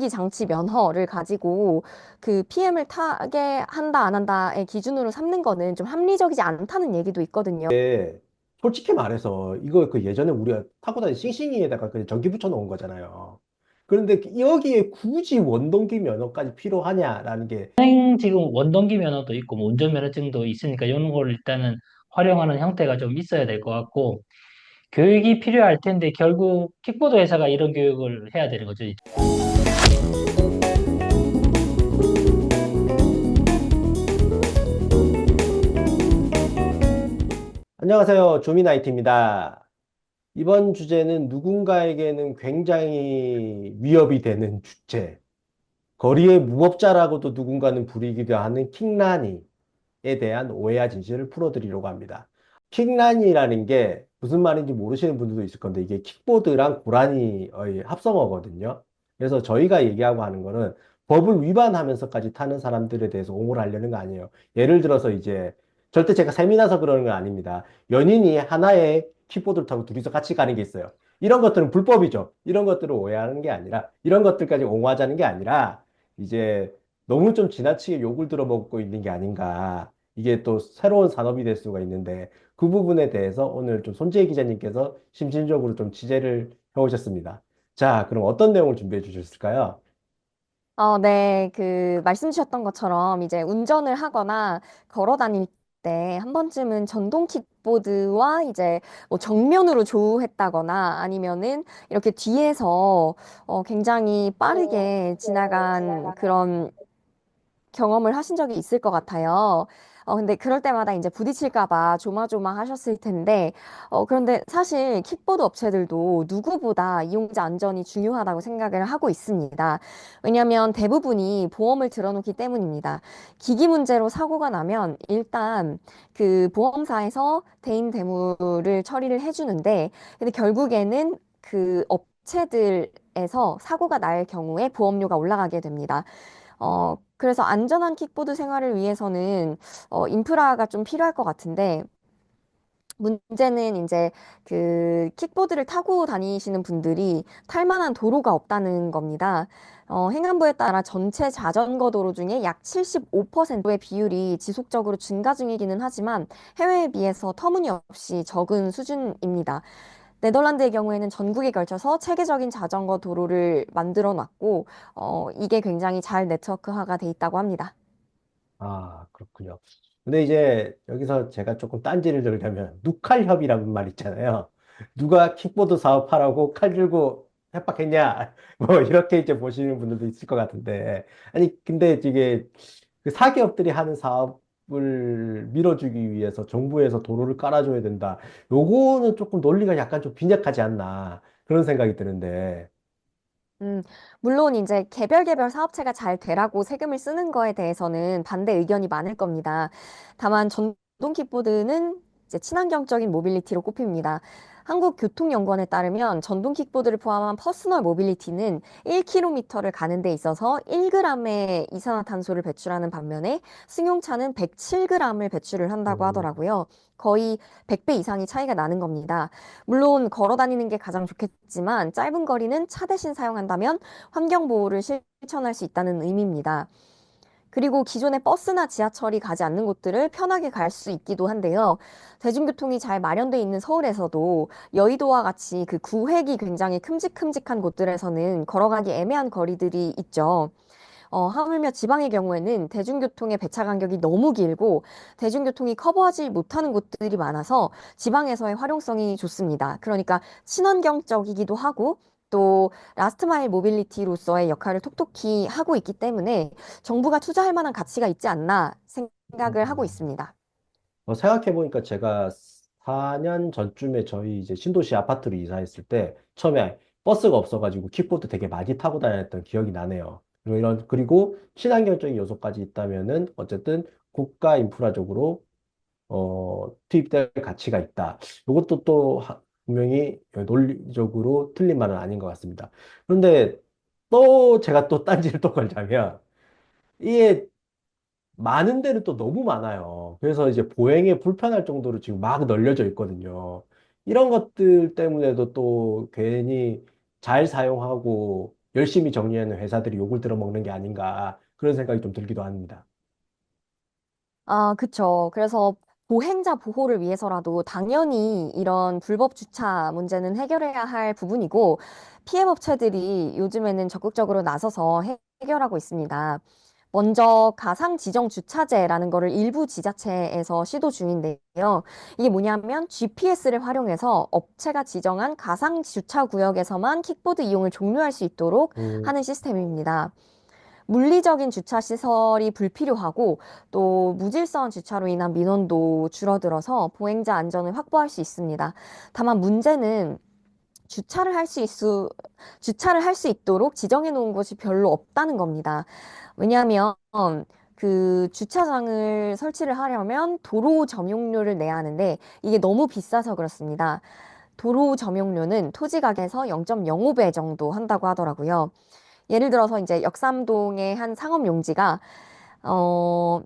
공기 장치 면허를 가지고 그 PM을 타게 한다, 안 한다의 기준으로 삼는 거는 좀 합리적이지 않다는 얘기도 있거든요. 솔직히 말해서 이거 그 예전에 우리가 타고 다니는 싱싱이에다가 그 전기 붙여 놓은 거잖아요. 그런데 여기에 굳이 원동기 면허까지 필요하냐라는 게 지금 원동기 면허도 있고 뭐 운전면허증도 있으니까 이런 걸 일단은 활용하는 형태가 좀 있어야 될 것 같고 교육이 필요할 텐데 결국 킥보드 회사가 이런 교육을 해야 되는 거죠. 안녕하세요. 조미나이트입니다. 이번 주제는 누군가에게는 굉장히 위협이 되는 주제. 거리의 무법자라고도 누군가는 부르기도 하는 킥라니에 대한 오해와 진실을 풀어드리려고 합니다. 킥라니라는 게 무슨 말인지 모르시는 분들도 있을 건데 이게 킥보드랑 고라니의 합성어거든요. 그래서 저희가 얘기하고 하는 거는 법을 위반하면서까지 타는 사람들에 대해서 옹호를 하려는 거 아니에요. 예를 들어서 이제 절대 제가 셈이 나서 그러는 건 아닙니다. 연인이 하나의 킥보드를 타고 둘이서 같이 가는 게 있어요. 이런 것들은 불법이죠. 이런 것들을 오해하는 게 아니라 이런 것들까지 옹호하자는 게 아니라 이제 너무 좀 지나치게 욕을 들어먹고 있는 게 아닌가. 이게 또 새로운 산업이 될 수가 있는데 그 부분에 대해서 오늘 좀 손재희 기자님께서 심층적으로 좀 취재를 해오셨습니다. 자, 그럼 어떤 내용을 준비해 주셨을까요? 네, 말씀 주셨던 것처럼 이제 운전을 하거나 걸어 다닐 때 한 번쯤은 전동 킥보드와 이제 뭐 정면으로 조우했다거나 아니면은 이렇게 뒤에서 굉장히 빠르게 지나간 그런 경험을 하신 적이 있을 것 같아요. 근데 그럴 때마다 이제 부딪힐까 봐 조마조마 하셨을 텐데, 그런데 사실 킥보드 업체들도 누구보다 이용자 안전이 중요하다고 생각을 하고 있습니다. 왜냐하면 대부분이 보험을 들어놓기 때문입니다. 기기 문제로 사고가 나면 일단 그 보험사에서 대인 대무를 처리를 해주는데, 근데 결국에는 그 업체들에서 사고가 날 경우에 보험료가 올라가게 됩니다. 그래서 안전한 킥보드 생활을 위해서는 인프라가 좀 필요할 것 같은데, 문제는 이제 그 킥보드를 타고 다니시는 분들이 탈 만한 도로가 없다는 겁니다. 행안부에 따라 전체 자전거 도로 중에 약 75%의 비율이 지속적으로 증가 중이기는 하지만 해외에 비해서 터무니없이 적은 수준입니다. 네덜란드의 경우에는 전국에 걸쳐서 체계적인 자전거 도로를 만들어 놨고, 이게 굉장히 잘 네트워크화가 돼 있다고 합니다. 아, 그렇군요. 근데 이제 여기서 제가 조금 딴지를 들려면 누칼협이라는 말 있잖아요. 누가 킥보드 사업하라고 칼 들고 협박했냐? 뭐 이렇게 이제 보시는 분들도 있을 것 같은데. 아니, 근데 이게 그 사기업들이 하는 사업을 밀어주기 위해서 정부에서 도로를 깔아줘야 된다. 요거는 조금 논리가 약간 좀 빈약하지 않나. 그런 생각이 드는데. 음, 물론 이제 개별 사업체가 잘 되라고 세금을 쓰는 거에 대해서는 반대 의견이 많을 겁니다. 다만 전동 킥보드는 이제 친환경적인 모빌리티로 꼽힙니다. 한국교통연구원에 따르면 전동 킥보드를 포함한 퍼스널 모빌리티는 1km를 가는 데 있어서 1g의 이산화탄소를 배출하는 반면에 승용차는 107g을 배출을 한다고 음, 하더라고요. 거의 100배 이상이 차이가 나는 겁니다. 물론 걸어 다니는 게 가장 좋겠지만 짧은 거리는 차 대신 사용한다면 환경 보호를 실천할 수 있다는 의미입니다. 그리고 기존의 버스나 지하철이 가지 않는 곳들을 편하게 갈 수 있기도 한데요. 대중교통이 잘 마련돼 있는 서울에서도 여의도와 같이 그 구획이 굉장히 큼직큼직한 곳들에서는 걸어가기 애매한 거리들이 있죠. 하물며 지방의 경우에는 대중교통의 배차 간격이 너무 길고 대중교통이 커버하지 못하는 곳들이 많아서 지방에서의 활용성이 좋습니다. 그러니까 친환경적이기도 하고 또 라스트 마일 모빌리티로서의 역할을 톡톡히 하고 있기 때문에 정부가 투자할 만한 가치가 있지 않나 생각을 하고 음. 있습니다. 생각해보니까 제가 4년 전쯤에 저희 이제 신도시 아파트로 이사했을 때 처음에 버스가 없어가지고 킥보드 되게 많이 타고 다녔던 기억이 나네요. 그리고 친환경적인 요소까지 있다면은 어쨌든 국가 인프라적으로 투입될 가치가 있다. 이것도 또 분명히 논리적으로 틀린 말은 아닌 것 같습니다. 그런데 또 제가 또 딴지를 또 걸자면 이게 많은 데는 또 너무 많아요. 그래서 이제 보행에 불편할 정도로 지금 막 널려져 있거든요. 이런 것들 때문에도 또 괜히 잘 사용하고 열심히 정리하는 회사들이 욕을 들어먹는 게 아닌가 그런 생각이 좀 들기도 합니다. 아, 그쵸. 그래서 보행자 보호를 위해서라도 당연히 이런 불법 주차 문제는 해결해야 할 부분이고, 피해 법체들이 요즘에는 적극적으로 나서서 해결하고 있습니다. 먼저 가상 지정 주차제라는 거를 일부 지자체에서 시도 중인데요. 이게 뭐냐면 GPS를 활용해서 업체가 지정한 가상 주차 구역에서만 킥보드 이용을 종료할 수 있도록 음, 하는 시스템입니다. 물리적인 주차 시설이 불필요하고 또 무질서한 주차로 인한 민원도 줄어들어서 보행자 안전을 확보할 수 있습니다. 다만 문제는 주차를 할 수 주차를 할 수 있도록 지정해 놓은 곳이 별로 없다는 겁니다. 왜냐하면 그 주차장을 설치를 하려면 도로 점용료를 내야 하는데 이게 너무 비싸서 그렇습니다. 도로 점용료는 토지가격에서 0.05배 정도 한다고 하더라고요. 예를 들어서 이제 역삼동의 한 상업 용지가 어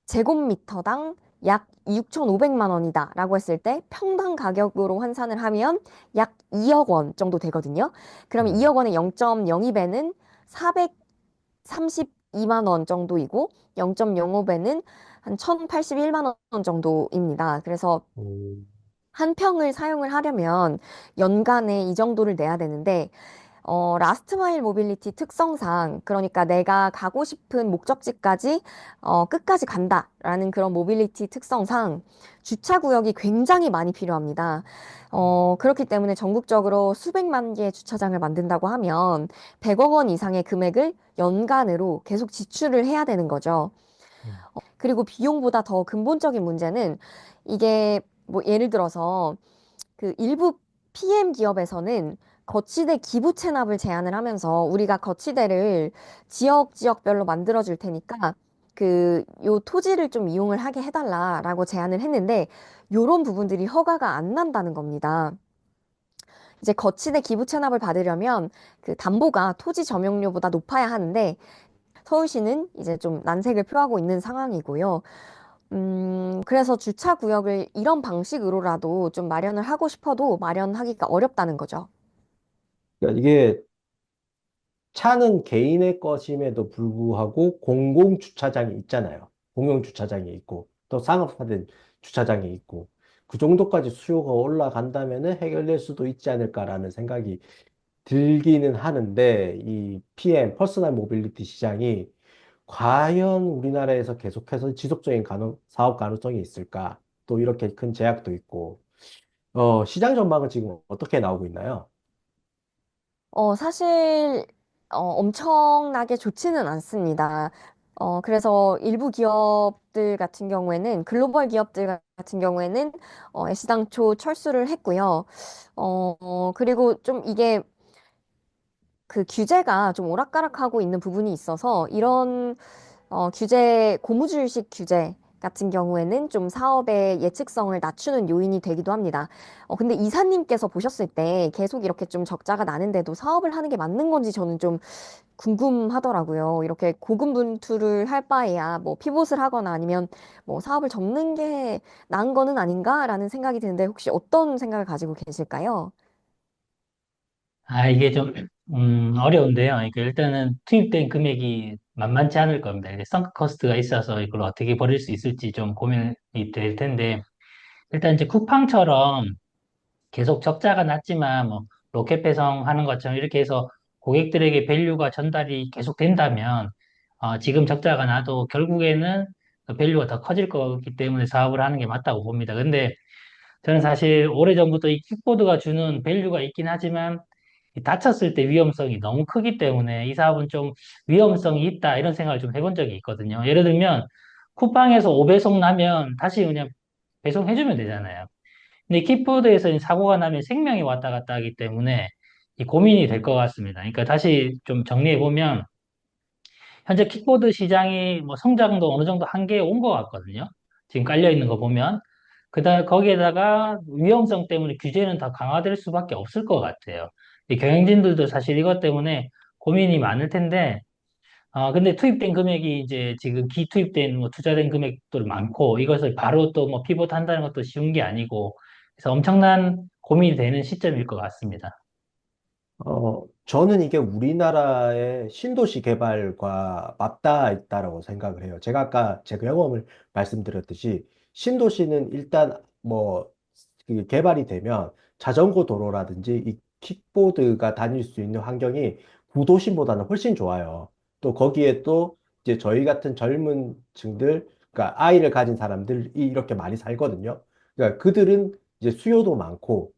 제곱미터당 약 6,500만 원이다라고 했을 때 평당 가격으로 환산을 하면 약 2억 원 정도 되거든요. 그러면 음, 2억 원의 0.02배는 432만 원 정도이고 0.05배는 한 1,081만 원 정도입니다. 그래서 음, 한 평을 사용을 하려면 연간에 이 정도를 내야 되는데 라스트 마일 모빌리티 특성상, 그러니까 내가 가고 싶은 목적지까지, 끝까지 간다라는 그런 모빌리티 특성상 주차 구역이 굉장히 많이 필요합니다. 그렇기 때문에 전국적으로 수백만 개의 주차장을 만든다고 하면 100억 원 이상의 금액을 연간으로 계속 지출을 해야 되는 거죠. 음. 그리고 비용보다 더 근본적인 문제는 이게 뭐 예를 들어서 그 일부 PM 기업에서는 거치대 기부 체납을 제한을 하면서 우리가 거치대를 지역별로 만들어 줄 테니까 그 요 토지를 좀 이용을 하게 해달라라고 제안을 했는데 요런 부분들이 허가가 안 난다는 겁니다. 이제 거치대 기부 체납을 받으려면 그 담보가 토지 점용료보다 높아야 하는데 서울시는 이제 좀 난색을 표하고 있는 상황이고요. 그래서 주차 구역을 이런 방식으로라도 좀 마련을 하고 싶어도 마련하기가 어렵다는 거죠. 그러니까 이게 차는 개인의 것임에도 불구하고 공공 주차장이 있잖아요. 공용 주차장이 있고 또 상업화된 주차장이 있고 그 정도까지 수요가 올라간다면 해결될 수도 있지 않을까라는 생각이 들기는 하는데 이 PM 퍼스널 모빌리티 시장이 과연 우리나라에서 계속해서 지속적인 사업 가능성이 있을까? 또 이렇게 큰 제약도 있고 시장 전망은 지금 어떻게 나오고 있나요? 사실, 엄청나게 좋지는 않습니다. 그래서 일부 기업들 같은 경우에는, 글로벌 기업들 같은 경우에는, 애시당초 철수를 했고요. 그리고 좀 이게 그 규제가 좀 오락가락하고 있는 부분이 있어서 이런 고무줄식 규제 같은 경우에는 좀 사업의 예측성을 낮추는 요인이 되기도 합니다. 근데 이사님께서 보셨을 때 계속 이렇게 좀 적자가 나는데도 사업을 하는 게 맞는 건지 저는 좀 궁금하더라고요. 이렇게 고군분투를 할 바에야 뭐 피봇을 하거나 아니면 뭐 사업을 접는 게 나은 거는 아닌가라는 생각이 드는데 혹시 어떤 생각을 가지고 계실까요? 아, 이게 좀, 어려운데요. 그러니까 일단은 투입된 금액이 만만치 않을 겁니다. 이게 선크 코스트가 있어서 이걸 어떻게 벌일 수 있을지 좀 고민이 될 텐데, 일단 이제 쿠팡처럼 계속 적자가 났지만, 뭐, 로켓 배송하는 것처럼 이렇게 해서 고객들에게 밸류가 전달이 계속 된다면, 지금 적자가 나도 결국에는 그 밸류가 더 커질 거기 때문에 사업을 하는 게 맞다고 봅니다. 근데 저는 사실 오래전부터 이 킥보드가 주는 밸류가 있긴 하지만, 이 다쳤을 때 위험성이 너무 크기 때문에 이 사업은 좀 위험성이 있다 이런 생각을 좀 해본 적이 있거든요. 예를 들면 쿠팡에서 오배송 나면 다시 그냥 배송해주면 되잖아요. 근데 킥보드에서 사고가 나면 생명이 왔다 갔다 하기 때문에 이 고민이 될 것 같습니다. 그러니까 다시 좀 정리해 보면 현재 킥보드 시장이 뭐 성장도 어느 정도 한계에 온 것 같거든요. 지금 깔려 있는 거 보면. 거기에다가 위험성 때문에 규제는 더 강화될 수밖에 없을 것 같아요. 이 경영진들도 사실 이것 때문에 고민이 많을 텐데, 근데 투입된 금액이 이제 지금 기투입된 뭐 투자된 금액도 많고, 이것을 바로 또 뭐 피봇 한다는 것도 쉬운 게 아니고, 그래서 엄청난 고민이 되는 시점일 것 같습니다. 저는 이게 우리나라의 신도시 개발과 맞닿아 있다라고 생각을 해요. 제가 아까 제 경험을 말씀드렸듯이 신도시는 일단 뭐 그 개발이 되면 자전거 도로라든지 이 킥보드가 다닐 수 있는 환경이 구도심보다는 훨씬 좋아요. 또 거기에 또 이제 저희 같은 젊은 층들, 그러니까 아이를 가진 사람들이 이렇게 많이 살거든요. 그러니까 그들은 이제 수요도 많고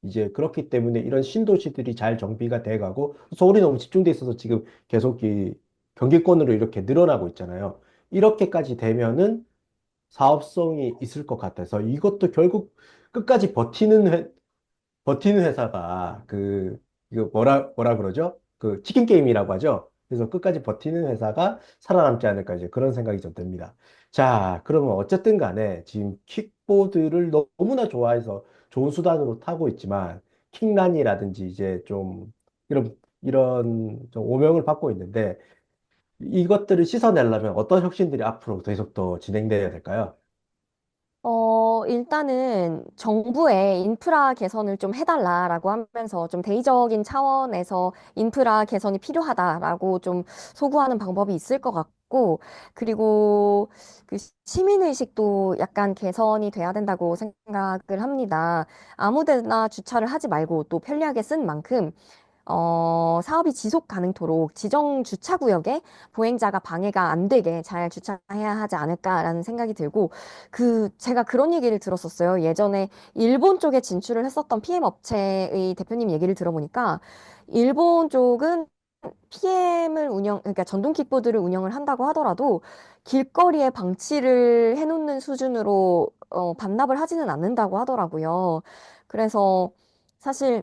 이제 그렇기 때문에 이런 신도시들이 잘 정비가 돼가고 서울이 너무 집중돼 있어서 지금 계속 이 경기권으로 이렇게 늘어나고 있잖아요. 이렇게까지 되면은 사업성이 있을 것 같아서 이것도 결국 끝까지 버티는 회사가 이거 뭐라 그러죠? 그 치킨 게임이라고 하죠. 그래서 끝까지 버티는 회사가 살아남지 않을까 이제 그런 생각이 좀 듭니다. 자, 그러면 어쨌든 간에 지금 킥보드를 너무나 좋아해서 좋은 수단으로 타고 있지만 킥란이라든지 이제 좀 이런 좀 오명을 받고 있는데 이것들을 씻어내려면 어떤 혁신들이 앞으로 계속 더 진행돼야 될까요? 일단은 정부의 인프라 개선을 좀 해달라라고 하면서 좀 대의적인 차원에서 인프라 개선이 필요하다라고 좀 소구하는 방법이 있을 것 같고, 그리고 그 시민의식도 약간 개선이 돼야 된다고 생각을 합니다. 아무 데나 주차를 하지 말고 또 편리하게 쓴 만큼 사업이 지속 가능토록 지정 주차 구역에 보행자가 방해가 안 되게 잘 주차해야 하지 않을까라는 생각이 들고, 제가 그런 얘기를 들었었어요. 예전에 일본 쪽에 진출을 했었던 PM 업체의 대표님 얘기를 들어보니까, 일본 쪽은 그러니까 전동 킥보드를 운영을 한다고 하더라도 길거리에 방치를 해놓는 수준으로 반납을 하지는 않는다고 하더라고요. 그래서 사실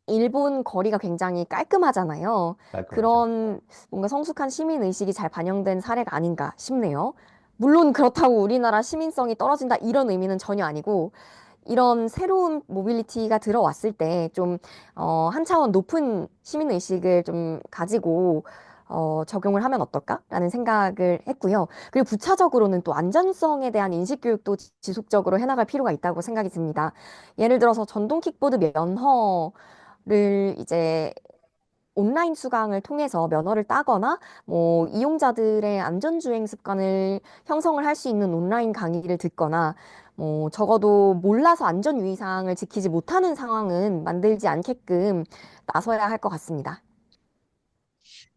일본 거리가 굉장히 깔끔하잖아요. 깔끔하죠. 그런 뭔가 성숙한 시민 의식이 잘 반영된 사례가 아닌가 싶네요. 물론 그렇다고 우리나라 시민성이 떨어진다 이런 의미는 전혀 아니고 이런 새로운 모빌리티가 들어왔을 때 좀, 한 차원 높은 시민 의식을 좀 가지고 적용을 하면 어떨까라는 생각을 했고요. 그리고 부차적으로는 또 안전성에 대한 인식 교육도 지속적으로 해나갈 필요가 있다고 생각이 듭니다. 예를 들어서 전동 킥보드 면허를 이제 온라인 수강을 통해서 면허를 따거나 뭐 이용자들의 안전주행 습관을 형성을 할 수 있는 온라인 강의를 듣거나 뭐 적어도 몰라서 안전 유의사항을 지키지 못하는 상황은 만들지 않게끔 나서야 할 것 같습니다.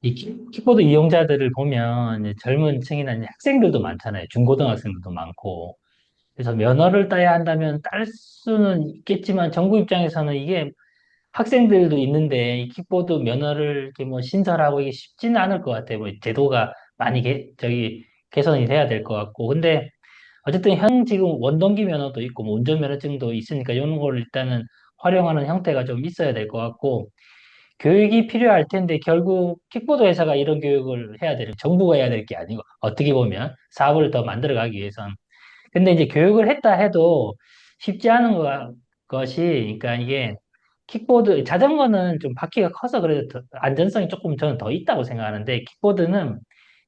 이 킥보드 이용자들을 보면 이제 젊은 층이나 이제 학생들도 많잖아요. 중고등학생들도 많고. 그래서 면허를 따야 한다면 딸 수는 있겠지만 정부 입장에서는 이게 학생들도 있는데 이 킥보드 면허를 이렇게 뭐 신설하고 이게 쉽지는 않을 것 같아요. 뭐 제도가 많이 개선이 돼야 될 것 같고. 근데 어쨌든 지금 원동기 면허도 있고 뭐 운전면허증도 있으니까 이런 걸 일단은 활용하는 형태가 좀 있어야 될 것 같고 교육이 필요할 텐데 결국 킥보드 회사가 이런 교육을 해야 되는 정부가 해야 될 게 아니고 어떻게 보면 사업을 더 만들어가기 위해선 근데 이제 교육을 했다 해도 쉽지 않은 것이, 그러니까 이게 자전거는 좀 바퀴가 커서 그래도 안전성이 조금 저는 더 있다고 생각하는데, 킥보드는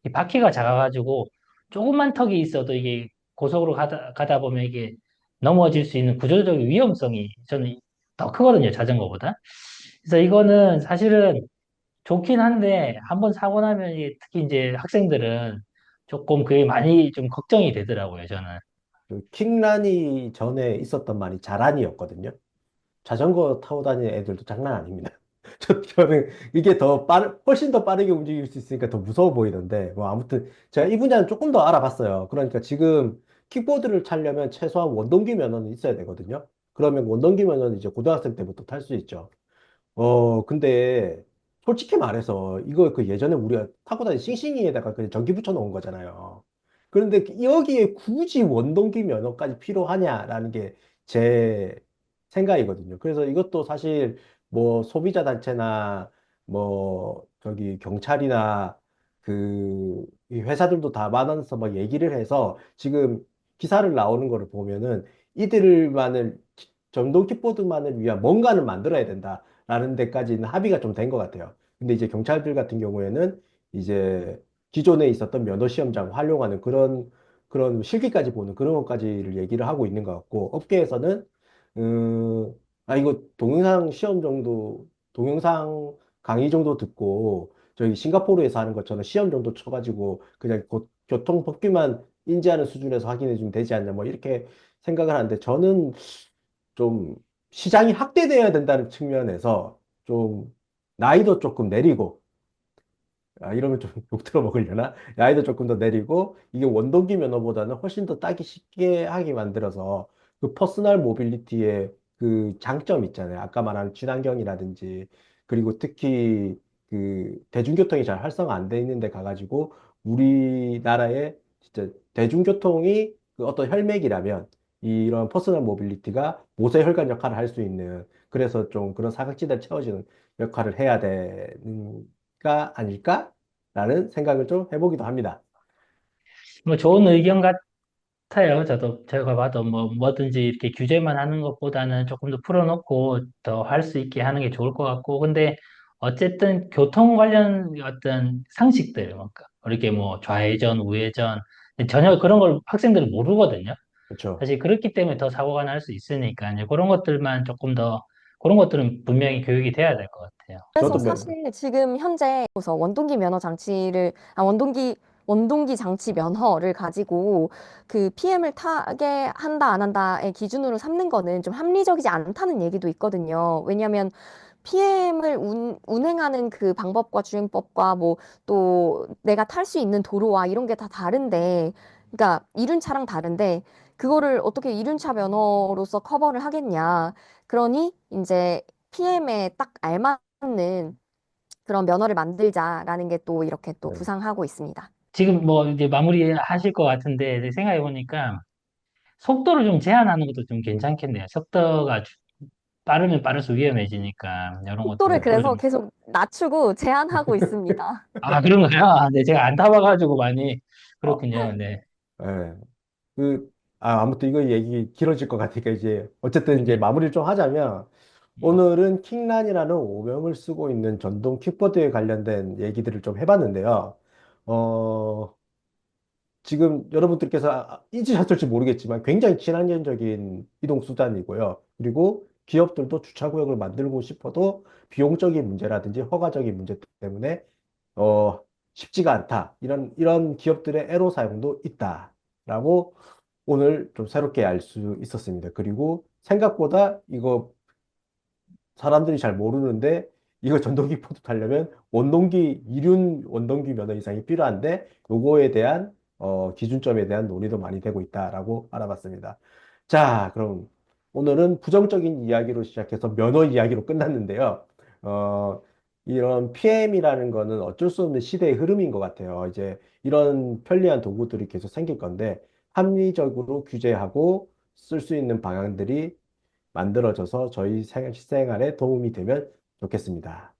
이 바퀴가 작아가지고 조금만 턱이 있어도 이게 고속으로 가다 보면 이게 넘어질 수 있는 구조적인 위험성이 저는 더 크거든요, 자전거보다. 그래서 이거는 사실은 좋긴 한데, 한번 사고 나면 특히 이제 학생들은 조금 그게 많이 좀 걱정이 되더라고요, 저는. 그 킹란이 전에 있었던 말이 자란이었거든요. 자전거 타고 다니는 애들도 장난 아닙니다. 저는 이게 훨씬 더 빠르게 움직일 수 있으니까 더 무서워 보이던데, 뭐 아무튼 제가 이 분야는 조금 더 알아봤어요. 그러니까 지금 킥보드를 타려면 최소한 원동기 면허는 있어야 되거든요. 그러면 원동기 면허는 이제 고등학생 때부터 탈 수 있죠. 근데 솔직히 말해서 이거 그 예전에 우리가 타고 다니는 싱싱이에다가 그 전기 붙여 놓은 거잖아요. 그런데 여기에 굳이 원동기 면허까지 필요하냐라는 게 제 생각이거든요. 그래서 이것도 사실 뭐 소비자 단체나 뭐 저기 경찰이나 이 회사들도 다 만나서 막 얘기를 해서 지금 기사를 나오는 거를 보면은 이들만을 전동 킥보드만을 위한 뭔가를 만들어야 된다. 라는 데까지는 합의가 좀 된 것 같아요. 근데 이제 경찰들 같은 경우에는 이제 기존에 있었던 면허 시험장 활용하는 그런 실기까지 보는 그런 것까지를 얘기를 하고 있는 것 같고, 업계에서는, 이거 동영상 시험 정도 동영상 강의 정도 듣고 저희 싱가포르에서 하는 것처럼 시험 정도 쳐가지고 그냥 교통 법규만 인지하는 수준에서 확인해 주면 되지 않냐 뭐 이렇게 생각을 하는데 저는 좀 시장이 확대되어야 된다는 측면에서 좀 나이도 조금 내리고 이러면 좀 욕 들어 먹으려나? 나이도 조금 더 내리고 이게 원동기 면허보다는 훨씬 더 따기 쉽게 하게 만들어서 그 퍼스널 모빌리티의 그 장점 있잖아요. 아까 말한 친환경이라든지 그리고 특히 그 대중교통이 잘 활성화 안 돼 있는 데 가가지고 우리나라의 진짜 대중교통이 그 어떤 혈맥이라면 이런 퍼스널 모빌리티가 모세혈관 역할을 할 수 있는 그래서 좀 그런 사각지대를 채워주는 역할을 해야 되는가 아닐까라는 생각을 좀 해보기도 합니다. 뭐 좋은 의견 같아요. 저도 제가 봐도 뭐 뭐든지 이렇게 규제만 하는 것보다는 조금 더 풀어놓고 더 할 수 있게 하는 게 좋을 것 같고, 근데 어쨌든 교통 관련 어떤 상식들, 그러니까 이렇게 뭐 좌회전, 우회전 전혀 그런 걸 학생들은 모르거든요. 그렇죠. 사실 그렇기 때문에 더 사고가 날 수 있으니까 이제 그런 것들만 조금 더 그런 것들은 분명히 교육이 돼야 될 것 같아요. 그래서 저도 사실 지금 현재 그래서 원동기 면허 장치를 원동기 장치 면허를 가지고 그 PM을 타게 한다 안 한다의 기준으로 삼는 거는 좀 합리적이지 않다는 얘기도 있거든요. 왜냐하면 PM을 운행하는 그 방법과 주행법과 뭐 또 내가 탈 수 있는 도로와 이런 게 다 다른데, 그러니까 이륜차랑 다른데 그거를 어떻게 이륜차 면허로서 커버를 하겠냐. 그러니 이제 PM에 딱 알맞는 그런 면허를 만들자라는 게 또 이렇게 또 네. 부상하고 있습니다. 지금 뭐 이제 마무리 하실 것 같은데 생각해 보니까 속도를 좀 제한하는 것도 좀 괜찮겠네요. 속도가 빠르면 빠를수록 위험해지니까 이런 것도 속도를 속도를 그래서 좀. 계속 낮추고 제한하고 있습니다. 아, 그런가요? 아, 네, 제가 안 타봐가지고 많이 그렇군요. 네. 예. 그, 아무튼 이거 얘기 길어질 것 같으니까 이제 어쨌든 이제 네. 마무리를 좀 하자면 오늘은 킹란이라는 오명을 쓰고 있는 전동 킥보드에 관련된 얘기들을 좀 해봤는데요. 어, 지금 여러분들께서 잊으셨을지 모르겠지만 굉장히 친환경적인 이동 수단이고요. 그리고 기업들도 주차구역을 만들고 싶어도 비용적인 문제라든지 허가적인 문제 때문에 어, 쉽지가 않다. 이런 기업들의 애로 사용도 있다라고 오늘 좀 새롭게 알 수 있었습니다. 그리고 생각보다 이거 사람들이 잘 모르는데 이거 전동기 포드 타려면 이륜 원동기 면허 이상이 필요한데 요거에 대한 기준점에 대한 논의도 많이 되고 있다라고 알아봤습니다. 자, 그럼 오늘은 부정적인 이야기로 시작해서 면허 이야기로 끝났는데요. 어, 이런 PM이라는 거는 어쩔 수 없는 시대의 흐름인 것 같아요. 이제 이런 편리한 도구들이 계속 생길 건데 합리적으로 규제하고 쓸 수 있는 방향들이 만들어져서 저희 생활에 도움이 되면 좋겠습니다.